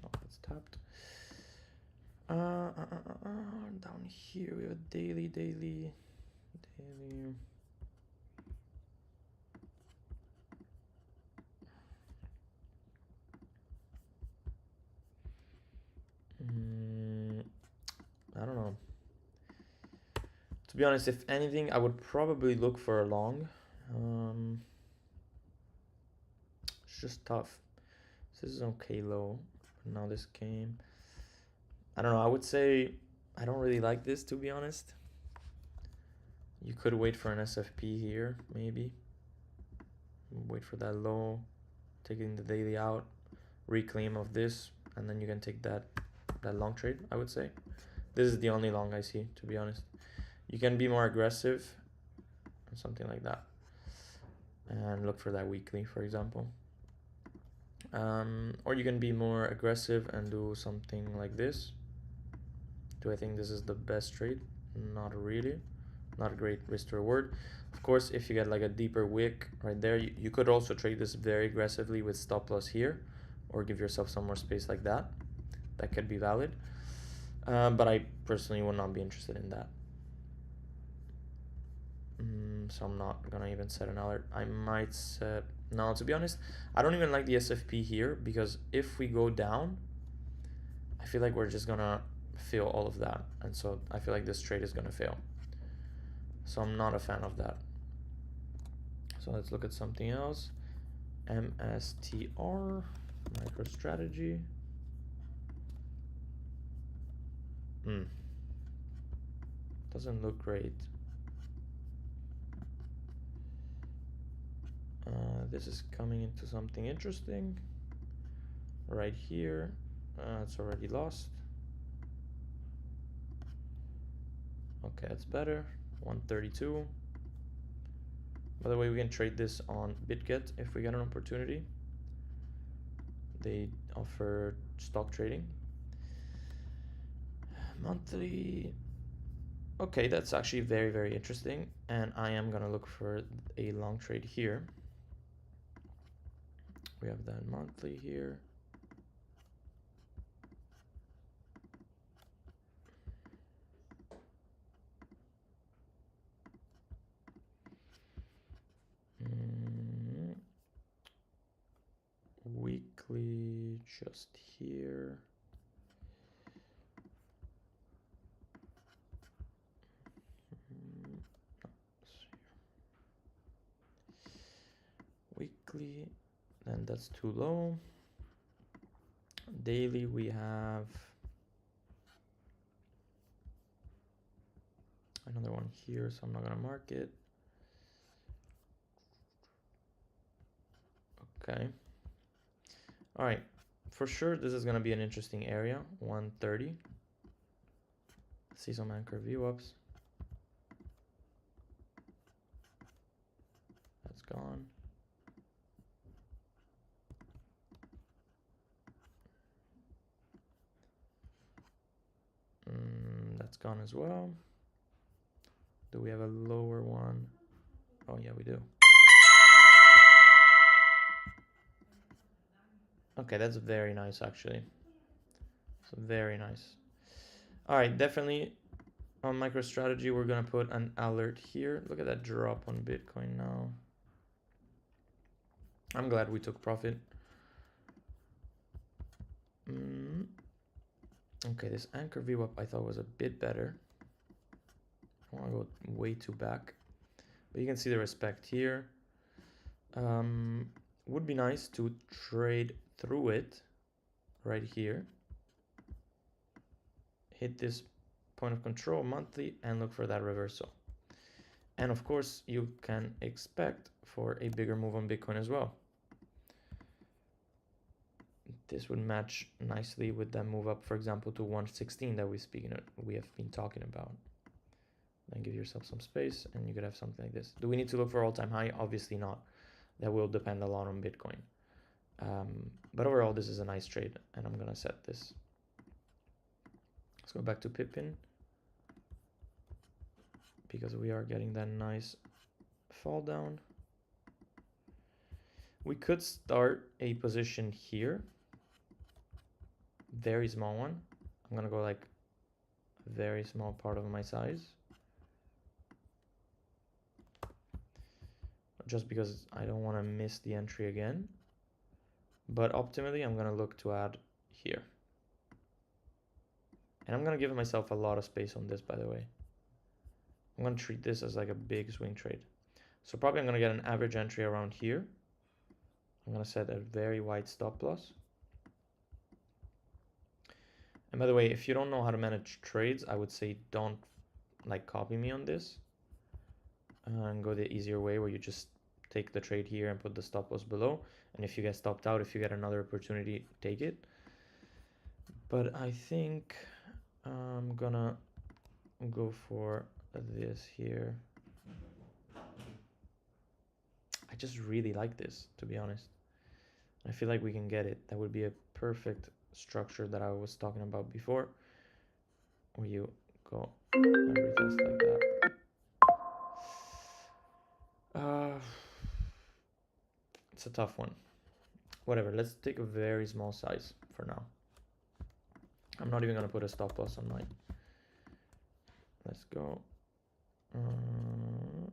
Oh, it's tapped. Down here we have a daily. I don't know. To be honest, if anything, I would probably look for a long. It's just tough. This is okay low. But now this came. I don't know. I would say I don't really like this, to be honest. You could wait for an SFP here, maybe. Wait for that low, taking the daily out, reclaim of this, and then you can take that long trade, I would say. This is the only long I see, to be honest. You can be more aggressive, something like that, and look for that weekly, for example. Or you can be more aggressive and do something like this. Do I think this is the best trade? Not really. Not a great risk to reward. Of course, if you get like a deeper wick right there, you could also trade this very aggressively with stop loss here, or give yourself some more space like that. That could be valid. But I personally would not be interested in that. So I'm not gonna even set an alert. I might set, no, to be honest, I don't even like the SFP here, because if we go down, I feel like we're just gonna fail all of that. And so I feel like this trade is gonna fail. So I'm not a fan of that. So let's look at something else. MSTR, MicroStrategy. Doesn't look great. This is coming into something interesting. Right here, it's already lost. Okay, that's better. 132. By the way, we can trade this on BitGet if we get an opportunity. They offer stock trading. Monthly. Okay, that's actually very, very interesting. And I am gonna look for a long trade here. We have that monthly here. Weekly just here. Weekly, and that's too low. Daily we have another one here, so I'm not gonna mark it. Okay. All right. For sure, this is gonna be an interesting area. 130. See some anchor view ups. That's gone. gone as well. Do we have a lower one? Oh yeah, we do. Okay, that's very nice actually. So very nice. All right, definitely on MicroStrategy, we're gonna put an alert here. Look at that drop on Bitcoin now. I'm glad we took profit. Okay, this anchor VWAP I thought was a bit better. I want to go way too back, but you can see the respect here. Would be nice to trade through it right here. Hit this point of control monthly and look for that reversal. And of course, you can expect for a bigger move on Bitcoin as well. This would match nicely with that move up, for example, to 116 that we have been talking about. Then give yourself some space and you could have something like this. Do we need to look for all-time high? Obviously not. That will depend a lot on Bitcoin. But overall, this is a nice trade, and I'm gonna set this. Let's go back to Pippin, because we are getting that nice fall down. We could start a position here, very small one. I'm gonna go like a very small part of my size, just because I don't want to miss the entry again. But optimally, I'm gonna look to add here. And I'm gonna give myself a lot of space on this, by the way. I'm gonna treat this as like a big swing trade. So probably I'm gonna get an average entry around here. I'm gonna set a very wide stop loss. And by the way, if you don't know how to manage trades, I would say don't like copy me on this. And go the easier way where you just take the trade here and put the stop loss below. And if you get stopped out, if you get another opportunity, take it. But I think I'm gonna go for this here. I just really like this, to be honest. I feel like we can get it. That would be a perfect structure that I was talking about before, where you go and retest like that. It's a tough one. Whatever, let's take a very small size for now. I'm not even gonna put a stop loss on mine. Let's go. 2,000.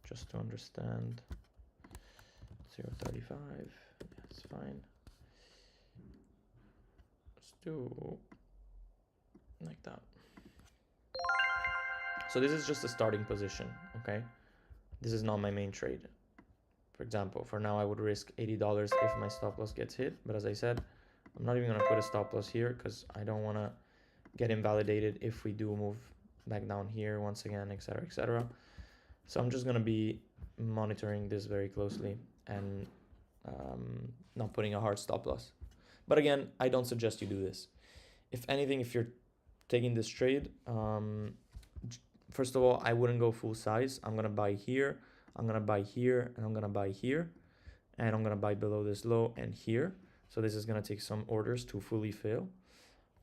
Just to understand. 0.35. That's fine. Let's do like that. So this is just a starting position, okay? This is not my main trade. For example, for now I would risk $80 if my stop loss gets hit, but as I said, I'm not even gonna put a stop loss here because I don't wanna get invalidated if we do move back down here once again, etc., etc. So I'm just gonna be monitoring this very closely and not putting a hard stop loss. But again, I don't suggest you do this. If anything, if you're taking this trade, first of all, I wouldn't go full size. I'm gonna buy here, I'm gonna buy here, and I'm gonna buy here, and I'm gonna buy below this low and here. So this is gonna take some orders to fully fail.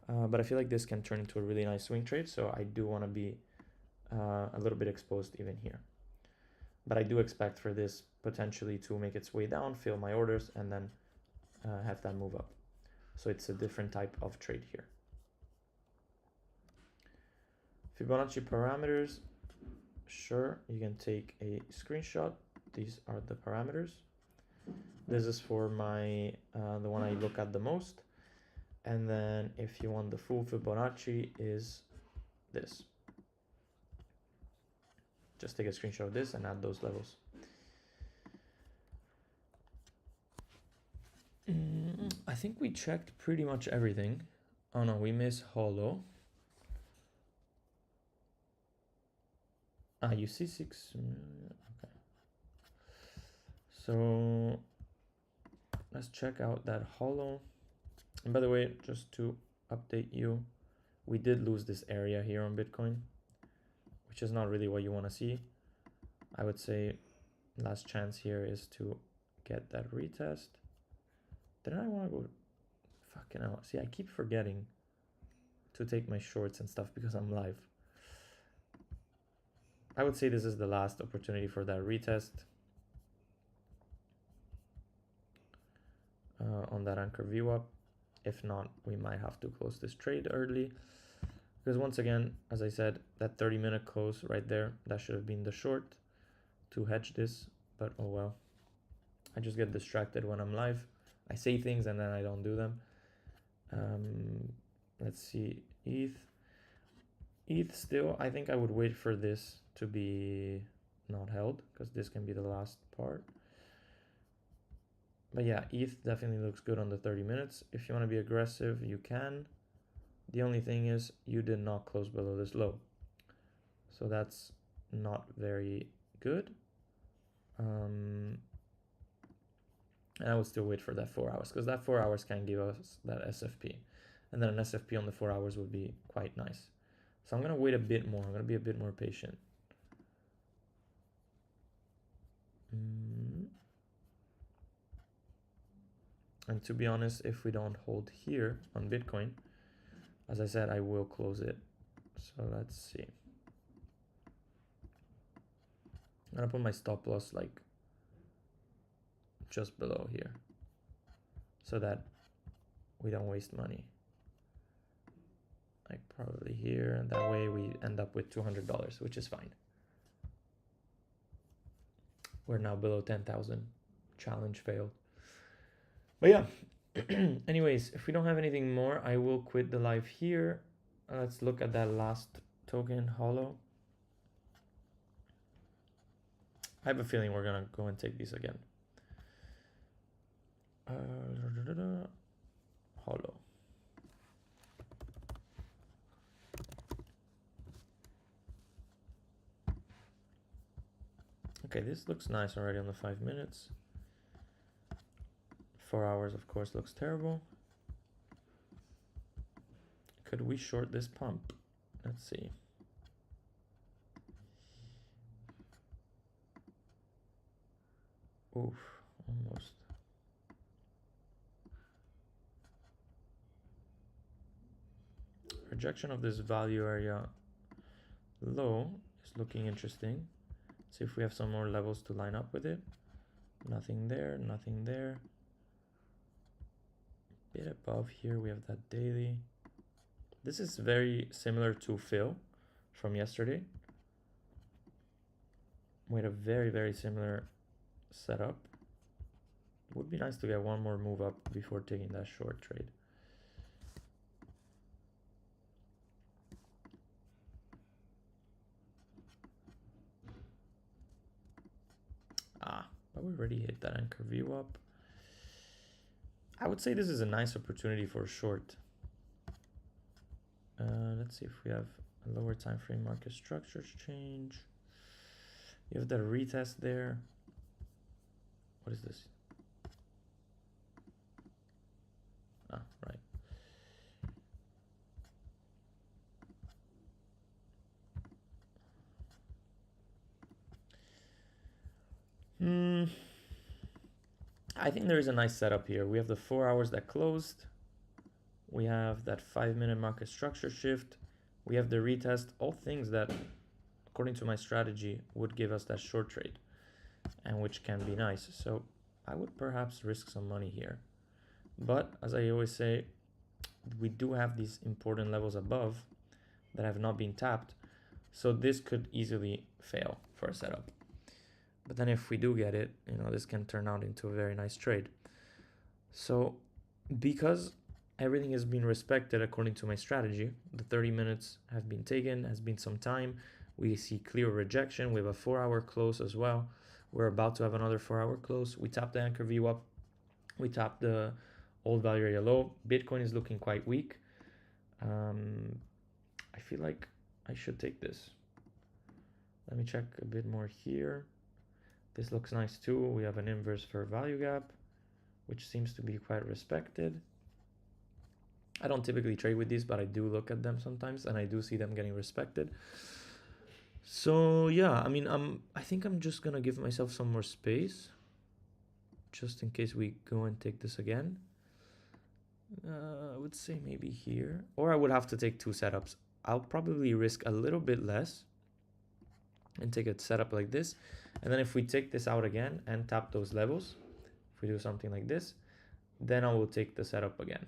But I feel like this can turn into a really nice swing trade. So I do wanna be a little bit exposed even here. But I do expect for this potentially to make its way down, fill my orders, and then have that move up. So it's a different type of trade here. Fibonacci parameters, sure, you can take a screenshot. These are the parameters. This is for my the one I look at the most. And then if you want the full Fibonacci is this. Just take a screenshot of this and add those levels. I think we checked pretty much everything. Oh no, we missed hollow. You see 6 million. Okay. So let's check out that hollow. And by the way, just to update you, we did lose this area here on Bitcoin, which is not really what you want to see. I would say last chance here is to get that retest. Didn't I want to go? Fucking hell. See, I keep forgetting to take my shorts and stuff because I'm live. I would say this is the last opportunity for that retest on that anchor view up. If not, we might have to close this trade early. Because once again, as I said, that 30-minute close right there, that should have been the short to hedge this, but oh well. I just get distracted when I'm live. I say things and then I don't do them. Let's see, ETH still, I think I would wait for this to be not held, because this can be the last part. But yeah, ETH definitely looks good on the 30 minutes. If you want to be aggressive, you can. The only thing is you did not close below this low. So that's not very good. And I would still wait for that 4 hours, because that 4 hours can give us that SFP. And then an SFP on the 4 hours would be quite nice. So I'm going to wait a bit more. I'm going to be a bit more patient. And to be honest, if we don't hold here on Bitcoin, as I said, I will close it. So let's see. I'm going to put my stop loss like just below here so that we don't waste money. Like probably here, and that way we end up with $200, which is fine. We're now below 10,000. Challenge failed. But yeah, anyways, if we don't have anything more, I will quit the live here. Let's look at that last token, Hollow. I have a feeling we're gonna go and take these again. Hollow. Okay, this looks nice already on the 5 minutes. 4 hours, of course, looks terrible. Could we short this pump? Let's see. Oof, almost. Rejection of this value area low is looking interesting. See if we have some more levels to line up with it. Nothing there, nothing there. Bit above here, we have that daily. This is very similar to Phil from yesterday. We had a very, very similar setup. Would be nice to get one more move up before taking that short trade. But we already hit that anchor view up. I would say this is a nice opportunity for a short. Let's see if we have a lower time frame market structures change. You have the retest there. What is this? Ah, right. I think there is a nice setup here. We have the 4 hours that closed. We have that 5-minute market structure shift. We have the retest, all things that, according to my strategy, would give us that short trade, and which can be nice. So I would perhaps risk some money here. But as I always say, we do have these important levels above that have not been tapped. So this could easily fail for a setup. But then if we do get it, you know, this can turn out into a very nice trade. So because everything has been respected according to my strategy, the 30 minutes have been taken, has been some time. We see clear rejection. We have a 4-hour close as well. We're about to have another 4-hour close. We tap the anchor view up. We tap the old value area low. Bitcoin is looking quite weak. I feel like I should take this. Let me check a bit more here. This looks nice too. We have an inverse fair value gap, which seems to be quite respected. I don't typically trade with these, but I do look at them sometimes and I do see them getting respected. So yeah, I mean, I think I'm just gonna give myself some more space, just in case we go and take this again. I would say maybe here, or I would have to take 2 setups. I'll probably risk a little bit less and take a setup like this. And then if we take this out again and tap those levels, if we do something like this, then I will take the setup again.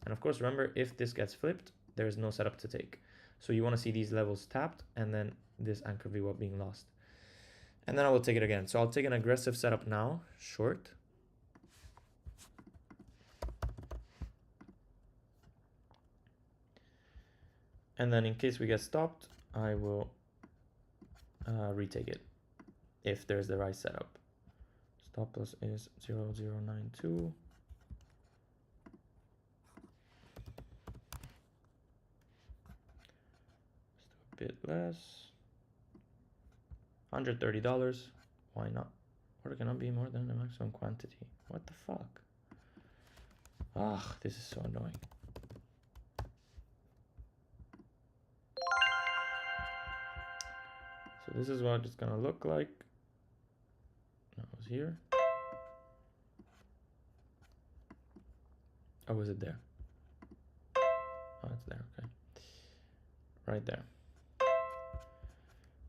And of course, remember, if this gets flipped, there is no setup to take. So you want to see these levels tapped and then this anchor VWAP being lost. And then I will take it again. So I'll take an aggressive setup now, short. And then in case we get stopped, I will retake it if there's the right setup. Stop loss is 0.092. Let's do a bit less. $130. Why not? Order cannot be more than the maximum quantity. What the fuck? Ah, this is so annoying. So this is what it's gonna look like. That was here. Oh, is it there? Oh, it's there, okay. Right there.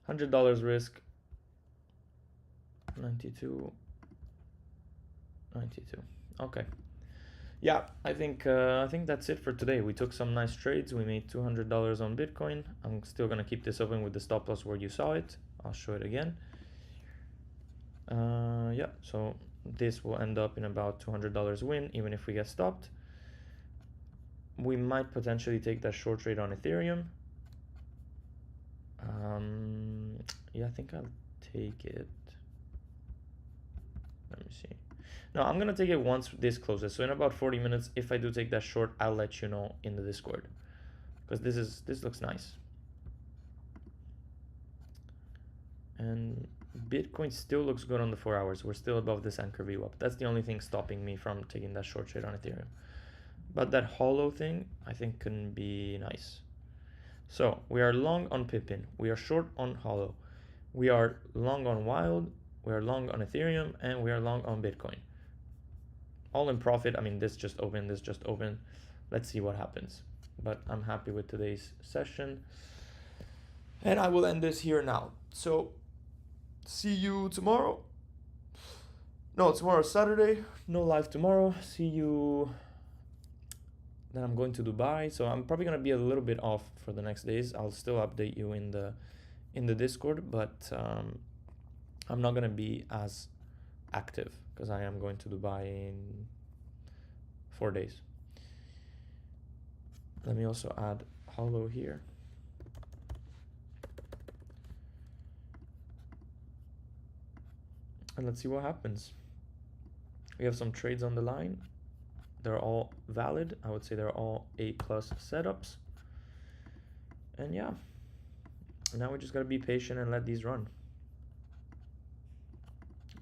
$100 risk. 92. Okay. Yeah, I think that's it for today. We took some nice trades. We made $200 on Bitcoin. I'm still gonna keep this open with the stop loss where you saw it. I'll show it again. Yeah, so this will end up in about $200 win, even if we get stopped. We might potentially take that short trade on Ethereum. Yeah, I think I'll take it. Let me see. No, I'm gonna take it once this closes. So in about 40 minutes, if I do take that short, I'll let you know in the Discord, because this looks nice. And Bitcoin still looks good on the 4 hours. We're still above this anchor VWAP. That's the only thing stopping me from taking that short trade on Ethereum. But that hollow thing, I think, can be nice. So we are long on Pippin. We are short on hollow. We are long on Wild. We are long on Ethereum, and we are long on Bitcoin. All in profit. I mean, this just opened, this just opened. Let's see what happens. But I'm happy with today's session. And I will end this here now. So see you tomorrow. No, tomorrow's Saturday. No live tomorrow. See you. Then I'm going to Dubai. So I'm probably going to be a little bit off for the next days. I'll still update you in the Discord, but I'm not going to be as active because I am going to Dubai in 4 days. Let me also add hollow here. And let's see what happens. We have some trades on the line. They're all valid. I would say they're all A+ setups. And yeah, now we just gotta be patient and let these run.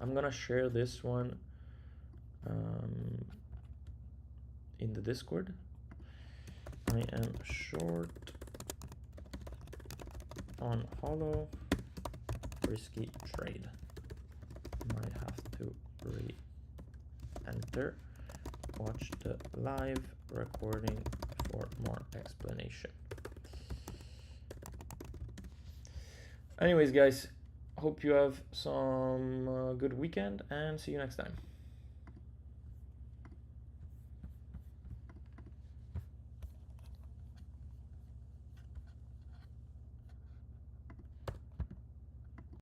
I'm gonna share this one in the Discord. I am short on hollow, risky trade. Might have to re-enter. Watch the live recording for more explanation. Anyways, guys, hope you have some good weekend and see you next time.